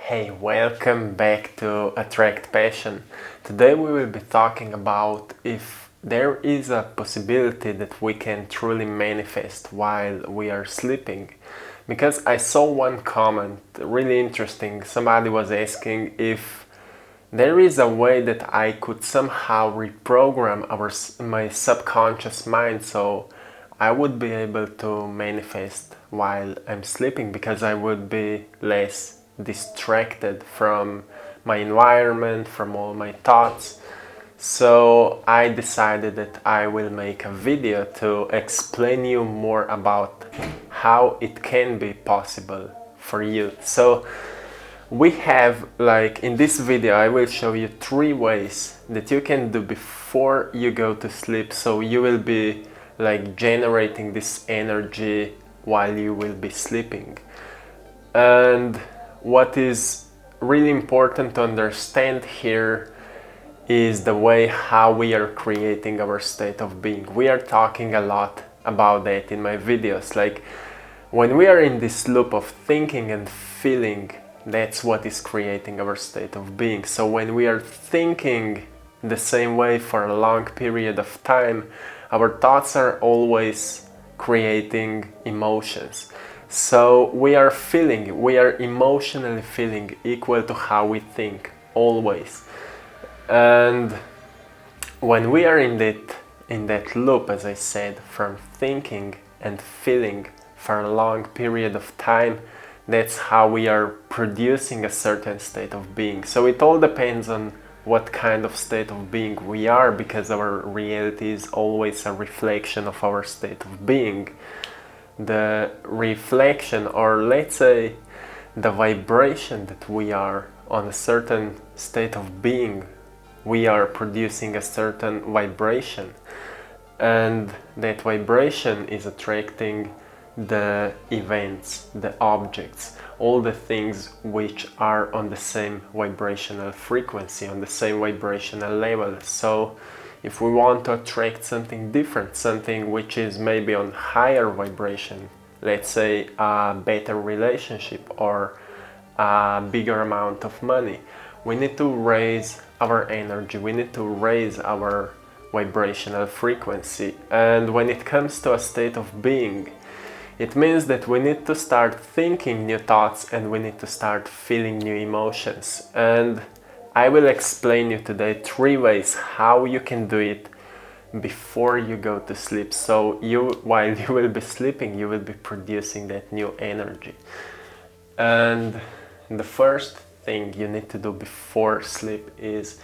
Hey, welcome back to AttractPassion. Today we will be talking about if there is a possibility that we can truly manifest while we are sleeping. Because I saw one comment, really interesting. Somebody was asking if there is a way that I could somehow reprogram my subconscious mind so I would be able to manifest while I'm sleeping because I would be less distracted from my environment, from all my thoughts. So I decided that I will make a video to explain you more about how it can be possible for you. So we have, like in this video, I will show you 3 ways that you can do before you go to sleep, so you will be like generating this energy while you will be sleeping. And what is really important to understand here is the way how we are creating our state of being. We are talking a lot about that in my videos. Like when we are in this loop of thinking and feeling, that's what is creating our state of being. So when we are thinking the same way for a long period of time, our thoughts are always creating emotions. So we are emotionally feeling equal to how we think, always. And when we are in that loop, as I said, from thinking and feeling for a long period of time, that's how we are producing a certain state of being. So it all depends on what kind of state of being we are, because our reality is always a reflection of our state of being. The reflection, or let's say the vibration that we are on a certain state of being, we are producing a certain vibration, and that vibration is attracting the events, the objects, all the things which are on the same vibrational frequency, on the same vibrational level. So if we want to attract something different, something which is maybe on higher vibration, let's say a better relationship or a bigger amount of money, we need to raise our energy, we need to raise our vibrational frequency. And when it comes to a state of being, it means that we need to start thinking new thoughts and we need to start feeling new emotions. And I will explain you today 3 ways how you can do it before you go to sleep. So while you will be sleeping, you will be producing that new energy. And the first thing you need to do before sleep is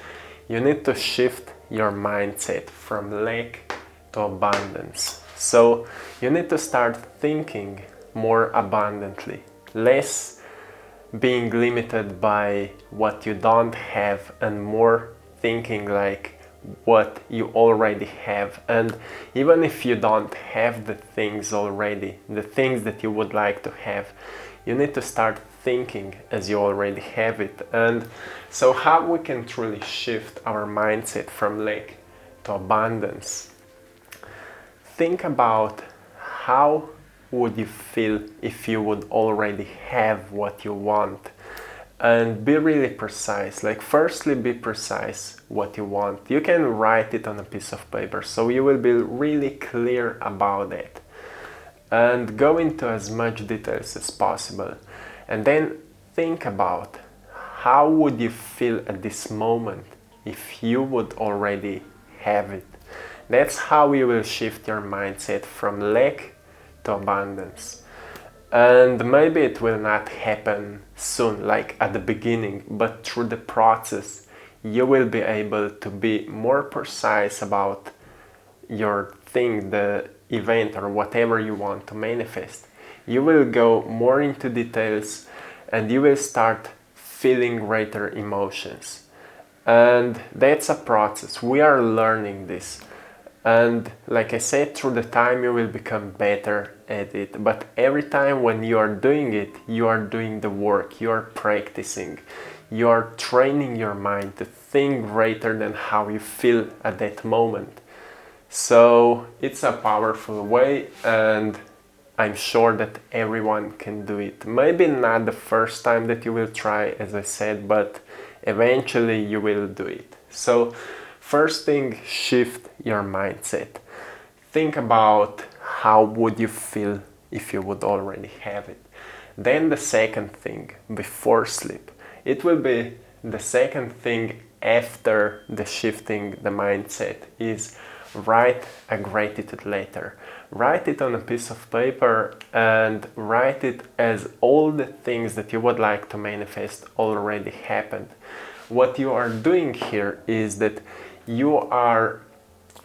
you need to shift your mindset from lack to abundance. So you need to start thinking more abundantly, less being limited by what you don't have, and more thinking like what you already have. And even if you don't have the things already, the things that you would like to have, you need to start thinking as you already have it. And so how we can truly shift our mindset from lack to abundance? Think about how would you feel if you would already have what you want, and be really precise. Like firstly, be precise what you want. You can write it on a piece of paper, so you will be really clear about it, and go into as much details as possible. And then think about how would you feel at this moment if you would already have it. That's how you will shift your mindset from lack to abundance. And maybe it will not happen soon, like at the beginning, but through the process, you will be able to be more precise about your thing, the event, or whatever you want to manifest. You will go more into details and you will start feeling greater emotions. And that's a process. We are learning this. And like I said, through the time you will become better at it. But every time when you are doing it, you are doing the work, you are practicing, you are training your mind to think greater than how you feel at that moment. So it's a powerful way, and I'm sure that everyone can do it. Maybe not the first time that you will try, as I said, but eventually you will do it. So first thing, shift your mindset. Think about how would you feel if you would already have it. Then the second thing, before sleep, it will be the second thing after the shifting the mindset is write a gratitude letter. Write it on a piece of paper and write it as all the things that you would like to manifest already happened. What you are doing here is that you are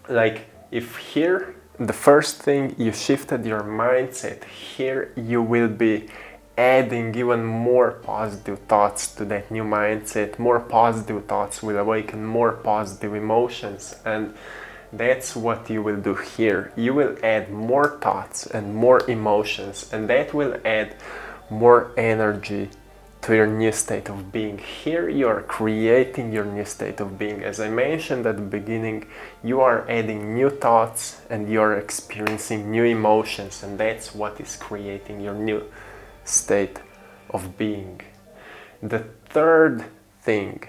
like, if here the first thing you shifted your mindset, here you will be adding even more positive thoughts to that new mindset. More positive thoughts will awaken more positive emotions, and that's what you will do here. You will add more thoughts and more emotions, and that will add more energy to your new state of being. Here you are creating your new state of being. As I mentioned at the beginning, you are adding new thoughts and you are experiencing new emotions, and that's what is creating your new state of being. The third thing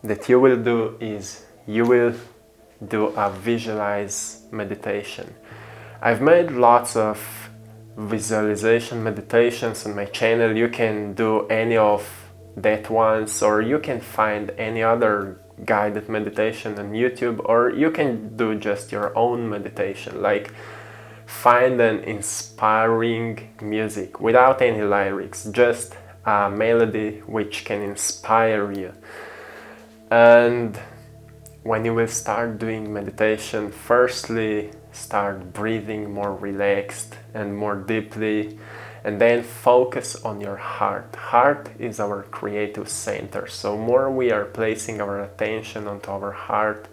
that you will do is you will do a visualize meditation. I've made lots of visualization meditations on my channel. You can do any of that ones, or you can find any other guided meditation on YouTube, or you can do just your own meditation. Like, find an inspiring music without any lyrics, just a melody which can inspire you. And when you will start doing meditation, firstly start breathing more relaxed and more deeply, and then focus on your heart. Heart is our creative center, so more we are placing our attention onto our heart,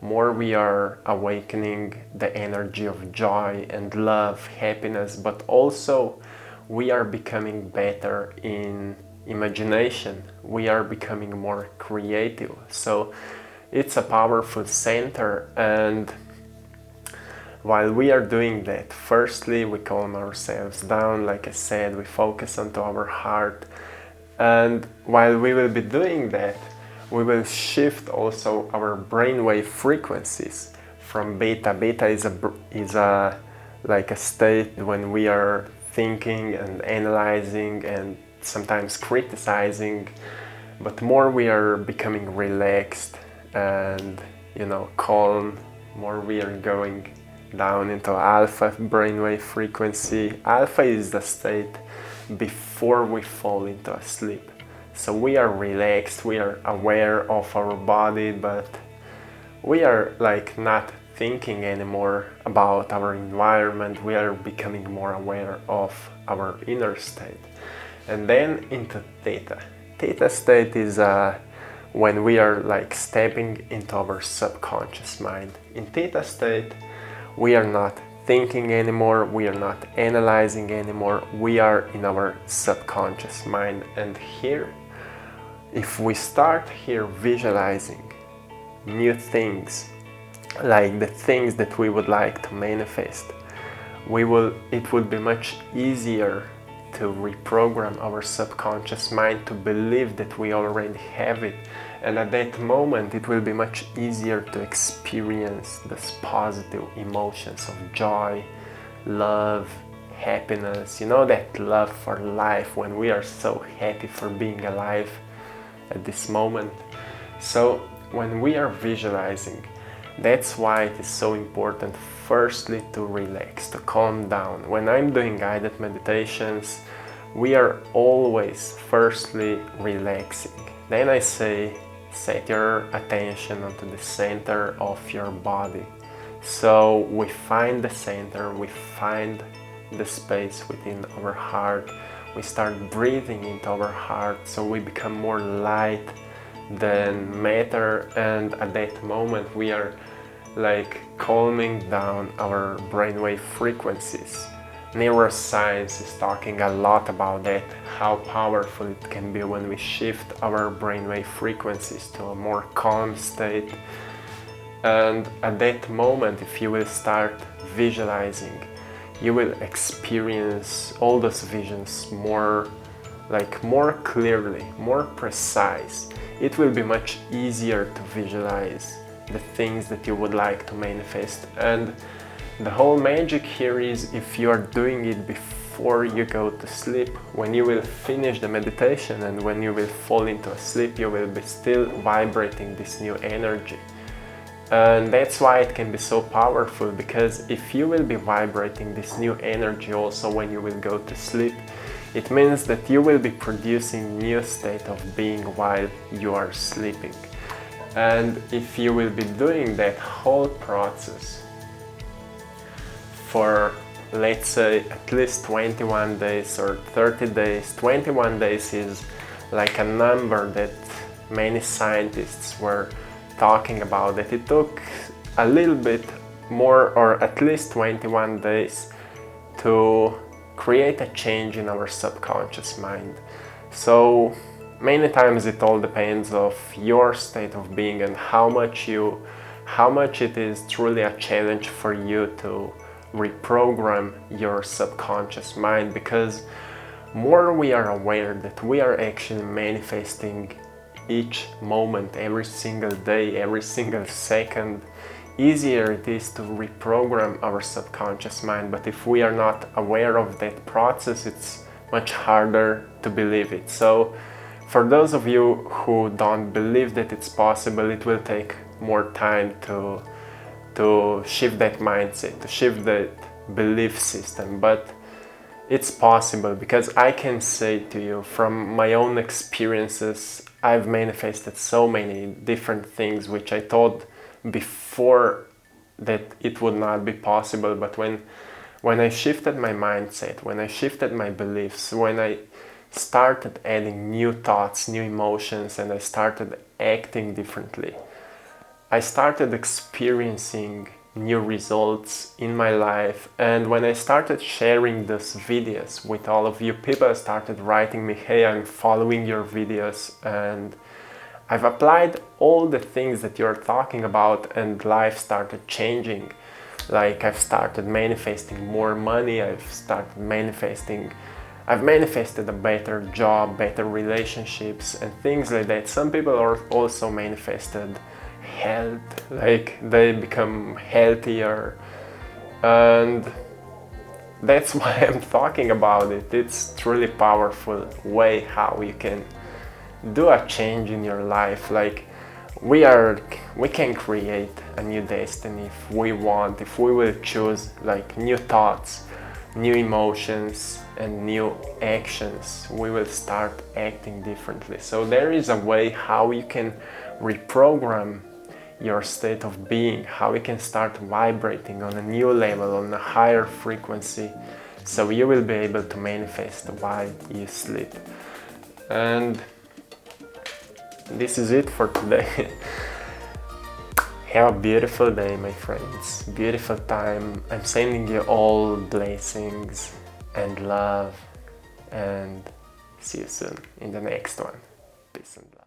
more we are awakening the energy of joy and love, happiness, but also we are becoming better in imagination. We are becoming more creative. So it's a powerful center, and while we are doing that, firstly we calm ourselves down. Like I said, we focus onto our heart, and while we will be doing that, we will shift also our brainwave frequencies from beta. Beta is a like a state when we are thinking and analyzing and sometimes criticizing, but more we are becoming relaxed and, you know, calm, more we are going down into alpha brainwave frequency. Alpha is the state before we fall into a sleep. So we are relaxed, we are aware of our body, but we are like not thinking anymore about our environment. We are becoming more aware of our inner state. And then into theta. Theta state is when we are like stepping into our subconscious mind. In theta state, we are not thinking anymore, we are not analyzing anymore, we are in our subconscious mind. And here, if we start here visualizing new things, like the things that we would like to manifest, it will be much easier to reprogram our subconscious mind to believe that we already have it. And at that moment, it will be much easier to experience these positive emotions of joy, love, happiness. You know, that love for life, when we are so happy for being alive at this moment. So when we are visualizing, that's why it is so important, firstly, to relax, to calm down. When I'm doing guided meditations, we are always firstly relaxing. Then I say, set your attention onto the center of your body. So we find the center, we find the space within our heart. We start breathing into our heart, so we become more light than matter, and at that moment we are like calming down our brainwave frequencies. Neuroscience is talking a lot about that, how powerful it can be when we shift our brainwave frequencies to a more calm state. And at that moment, if you will start visualizing, you will experience all those visions more clearly, more precise. It will be much easier to visualize the things that you would like to manifest. And the whole magic here is if you are doing it before you go to sleep, when you will finish the meditation and when you will fall into a sleep, you will be still vibrating this new energy. And that's why it can be so powerful, because if you will be vibrating this new energy also when you will go to sleep, it means that you will be producing new state of being while you are sleeping. And if you will be doing that whole process for, let's say, at least 21 days or 30 days, 21 days is like a number that many scientists were talking about, that it took a little bit more, or at least 21 days to create a change in our subconscious mind. So many times it all depends of your state of being and how much it is truly a challenge for you to reprogram your subconscious mind, because more we are aware that we are actually manifesting each moment, every single day, every single second, easier it is to reprogram our subconscious mind. But if we are not aware of that process, it's much harder to believe it. So for those of you who don't believe that it's possible, it will take more time to shift that mindset, to shift that belief system. But it's possible, because I can say to you from my own experiences, I've manifested so many different things which I thought before that it would not be possible. But when I shifted my mindset, when I shifted my beliefs, when I started adding new thoughts, new emotions, and I started acting differently, I started experiencing new results in my life. And when I started sharing those videos with all of you, people started writing me, hey, I'm following your videos and I've applied all the things that you're talking about, and life started changing. Like I've started manifesting more money, I've manifested a better job, better relationships and things like that. Some people are also manifested health, like they become healthier, and that's why I'm talking about it. It's truly powerful way how you can do a change in your life. Like we can create a new destiny if we want, if we will choose like new thoughts, new emotions and new actions. We will start acting differently. So there is a way how you can reprogram your state of being, how you can start vibrating on a new level, on a higher frequency, so you will be able to manifest while you sleep. And this is it for today. Have a beautiful day, my friends. Beautiful time. I'm sending you all blessings and love, and see you soon in the next one. Peace and love.